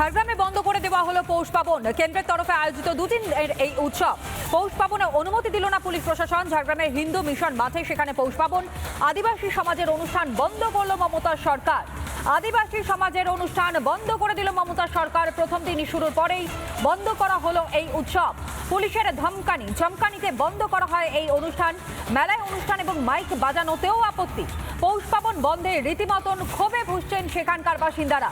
ঝাড়গ্রামে বন্ধ করে দেওয়া হলো পৌষ পার্বণ। কেন্দ্রের তরফে আয়োজিত দুদিন এই উৎসব পৌষ পার্বণে অনুমতি দিল না পুলিশ প্রশাসন। ঝাড়গ্রামের হিন্দু মিশন মাঠে সেখানে পৌষ পার্বণ। আদিবাসী সমাজের অনুষ্ঠান বন্ধ করলো মমতার সরকার। আদিবাসী সমাজের অনুষ্ঠান বন্ধ করে দিল মমতার সরকার। প্রথম দিনই শুরুর পরেই বন্ধ করা হলো এই উৎসব। পুলিশের চমকানিতে বন্ধ করা হয় এই অনুষ্ঠান। মেলায় অনুষ্ঠান এবং মাইক বাজানোতেও আপত্তি। পৌষ পার্বণ বন্ধে রীতিমতন ক্ষোভে ফুঁসছেন সেখানকার বাসিন্দারা।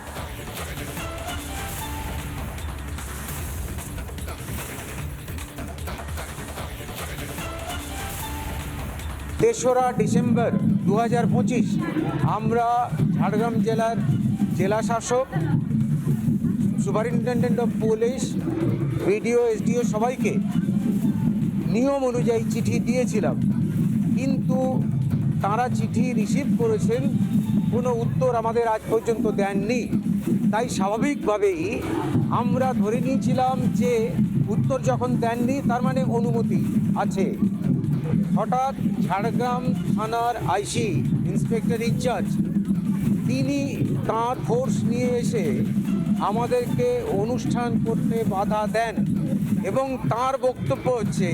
তেসরা ডিসেম্বর 2025 আমরা ঝাড়গ্রাম জেলার জেলা শাসক, superintendent of police, BDO, SDO সবাইকে নিয়ম অনুযায়ী চিঠি দিয়েছিলাম, কিন্তু তারা চিঠি রিসিভ করেছেন, কোনো উত্তর আমাদের আজ পর্যন্ত দেননি। তাই স্বাভাবিকভাবেই আমরা ধরে নিয়েছিলাম যে উত্তর যখন দেননি তার মানে অনুমতি আছে। হঠাৎ ঝাড়গ্রাম থানার আইসি, ইন্সপেক্টর ইনচার্জ, তিনি তাঁর ফোর্স নিয়ে এসে আমাদেরকে অনুষ্ঠান করতে বাধা দেন এবং তার বক্তব্য হচ্ছে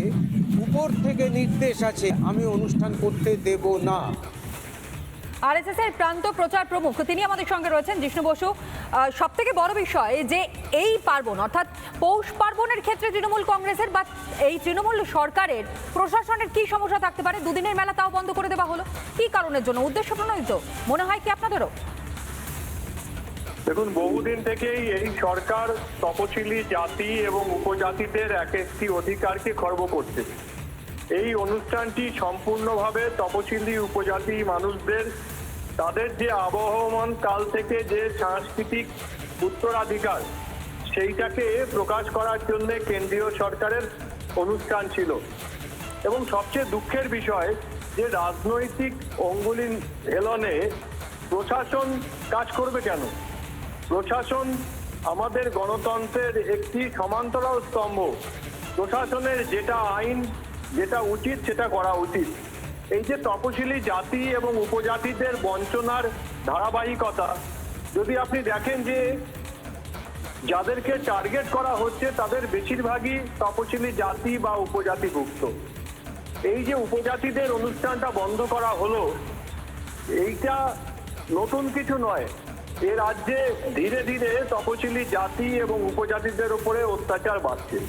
উপর থেকে নির্দেশ আছে, আমি অনুষ্ঠান করতে দেব না। আরএসএস এর প্রান্ত প্রচার প্রমুখ তিনি আমাদের সঙ্গে রয়েছেন, জিষ্ণু বসু। সব থেকে বড় বিষয় যে এই পার্বণ অর্থাৎ পৌষ পার্বণের ক্ষেত্রে তৃণমূল কংগ্রেসের বা এই তৃণমূল সরকারের প্রশাসনের কি সমস্যা থাকতে পারে? দুদিনের মেলা তাও বন্ধ করে দেওয়া হলো, কি কারণের জন্য? উদ্দেশ্য প্রণোদিত মনে হয় কি আপনাদেরও? দেখুন, বহুদিন থেকেই এই সরকার তপশিলি জাতি এবং উপজাতিদের এক একটি অধিকারকে খর্ব করছে। এই অনুষ্ঠানটি সম্পূর্ণভাবে তপশিলি উপজাতি মানুষদের তাদের যে আবহমান কাল থেকে যে সাংস্কৃতিক উত্তরাধিকার সেইটাকে প্রকাশ করার জন্য কেন্দ্রীয় সরকারের অনুষ্ঠান ছিল। এবং সবচেয়ে দুঃখের বিষয় যে রাজনৈতিক অঙ্গুলি হেলনে প্রশাসন কাজ করবে কেন? প্রশাসন আমাদের গণতন্ত্রের একটি সমান্তরাল স্তম্ভ। প্রশাসনের যেটা আইন, যেটা উচিত সেটা করা উচিত। এই যে তপশিলি জাতি এবং উপজাতিদের বঞ্চনার ধারাবাহিকতা, যদি আপনি দেখেন যে যাদেরকে টার্গেট করা হচ্ছে তাদের বেশিরভাগই তপশিলি জাতি বা উপজাতিভুক্ত। এই যে উপজাতিদের অনুষ্ঠানটা বন্ধ করা হলো, এইটা নতুন কিছু নয়। এ রাজ্যে ধীরে ধীরে তপশিলি জাতি এবং উপজাতিদের উপরে অত্যাচার বাড়ছে।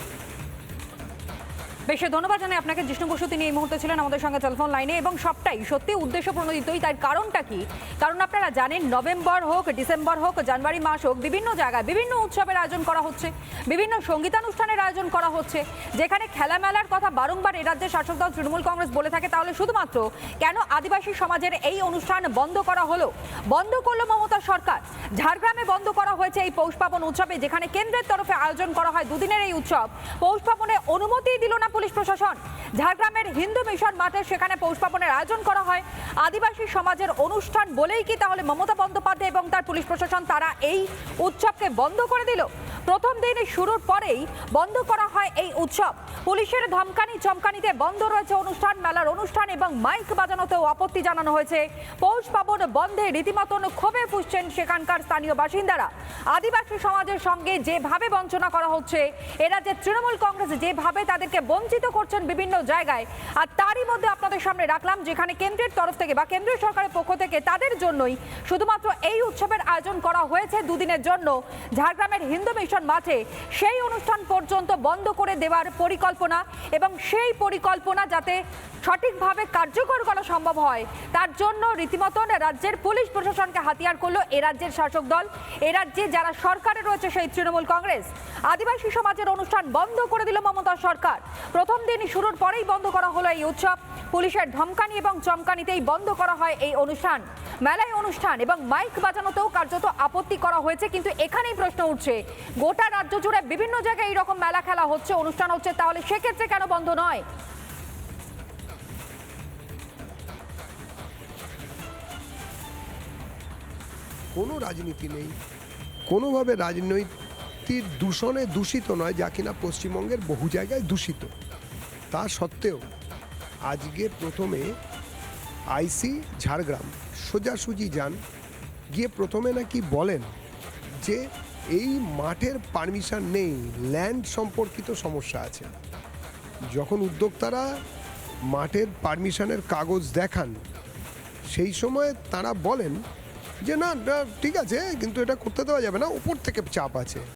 বেশ, ধন্যবাদ জানাই আপনাকে জিষ্ণু বসু। তিনি এই মুহূর্তে ছিলেন আমাদের সঙ্গে টেলিফোন লাইনে এবং সবটাই সত্যি উদ্দেশ্য প্রণোদিতই। তার কারণটা কি? কারণ আপনারা জানেন, নভেম্বর হোক, ডিসেম্বর হোক, জানুয়ারি মাস হোক, বিভিন্ন জায়গায় বিভিন্ন উৎসবের আয়োজন করা হচ্ছে, বিভিন্ন সঙ্গীতানুষ্ঠানের আয়োজন করা হচ্ছে, যেখানে খেলামেলার কথা বারংবার এ রাজ্যের শাসক দল তৃণমূল কংগ্রেস বলে থাকে। তাহলে শুধুমাত্র কেন আদিবাসী সমাজের এই অনুষ্ঠান বন্ধ করা হলো? বন্ধ করলো মমতা সরকার। ঝাড়গ্রামে বন্ধ করা হয়েছে এই পৌষ পার্বণ উৎসবে, যেখানে কেন্দ্রের তরফে আয়োজন করা হয় দুদিনের এই উৎসব। পৌষ পার্বণে অনুমতি দিল না পুলিশ প্রশাসন। ঝাড়গ্রামের হিন্দু মিশন মাঠে সেখানে পৌষ পার্বণের আয়োজন করা হয়। আদিবাসী সমাজের অনুষ্ঠান বলেই কি তাহলে মমতা বন্দ্যোপাধ্যায় এবং তার পুলিশ প্রশাসন তারা এই উৎসবকে বন্ধ করে দিল? প্রথম দিনে শুরুর পরেই বন্ধ করা হয় এই উৎসব। পুলিশের চমকানিতে বন্ধ রয়েছে অনুষ্ঠান, মেলার অনুষ্ঠান এবং মাইক বাজানোতেও আপত্তি জানানো হয়েছে। পৌষ পার্বণ বন্ধে রীতিমতন ক্ষোভে ফুঁসছেন সেখানকার স্থানীয় বাসিন্দারা। আদিবাসী সমাজের সঙ্গে যেভাবে বঞ্চনা করা হচ্ছে, এরা যে তৃণমূল কংগ্রেস যেভাবে তাদেরকে বঞ্চিত করছেন বিভিন্ন জায়গায়, আর তারই মধ্যে আপনাদের সামনে রাখলাম যেখানে কেন্দ্রের তরফ থেকে বা কেন্দ্রীয় সরকারের পক্ষ থেকে তাদের জন্যই শুধুমাত্র এই উৎসবের আয়োজন করা হয়েছে দুদিনের জন্য ঝাড়গ্রামের হিন্দু মিশন মাঠে। সেই অনুষ্ঠান পর্যন্ত বন্ধ করে দেওয়ার পরিকল্পনা এবং সেই পরিকল্পনা যাতে সঠিকভাবে কার্যকর করা সম্ভব হয় তার জন্য রীতিমতন রাজ্যের পুলিশ প্রশাসনকে হাতিয়ার করলো এ রাজ্যের শাসক দল, এ রাজ্যে যারা সরকারে রয়েছে সেই তৃণমূল কংগ্রেস। আদিবাসী সমাজের অনুষ্ঠান বন্ধ করে দিল মমতা সরকার। প্রথম দিন শুরুর পরেই বন্ধ করা হলো এই উৎসব। পুলিশের ধমকানি এবং চমকানিতেই বন্ধ করা হয় এই অনুষ্ঠান। মেলায় অনুষ্ঠান এবং মাইক বাজানোতেও কার্যত আপত্তি করা হয়েছে। কিন্তু এখানেই প্রশ্ন উঠছে, গোটা রাজ্য জুড়ে বিভিন্ন জায়গায় এইরকম মেলা খেলা হচ্ছে, অনুষ্ঠান হচ্ছে, তাহলে সেক্ষেত্রে কেন বন্ধ নয়? কোনো রাজনীতি নেই, কোনোভাবে রাজনৈতিক দূষণে দূষিত নয়, যা কিনা পশ্চিমবঙ্গের বহু জায়গায় দূষিত। তা সত্ত্বেও আজকে প্রথমে আইসি ঝাড়গ্রাম সোজাসুজি যান, গিয়ে প্রথমে নাকি বলেন যে এই মাঠের পারমিশন নেই, ল্যান্ড সম্পর্কিত সমস্যা আছে। যখন উদ্যোক্তারা মাঠের পারমিশনের কাগজ দেখান সেই সময় তারা বলেন যে না ঠিক আছে, কিন্তু এটা করতে দেওয়া যাবে না, উপর থেকে চাপ আছে।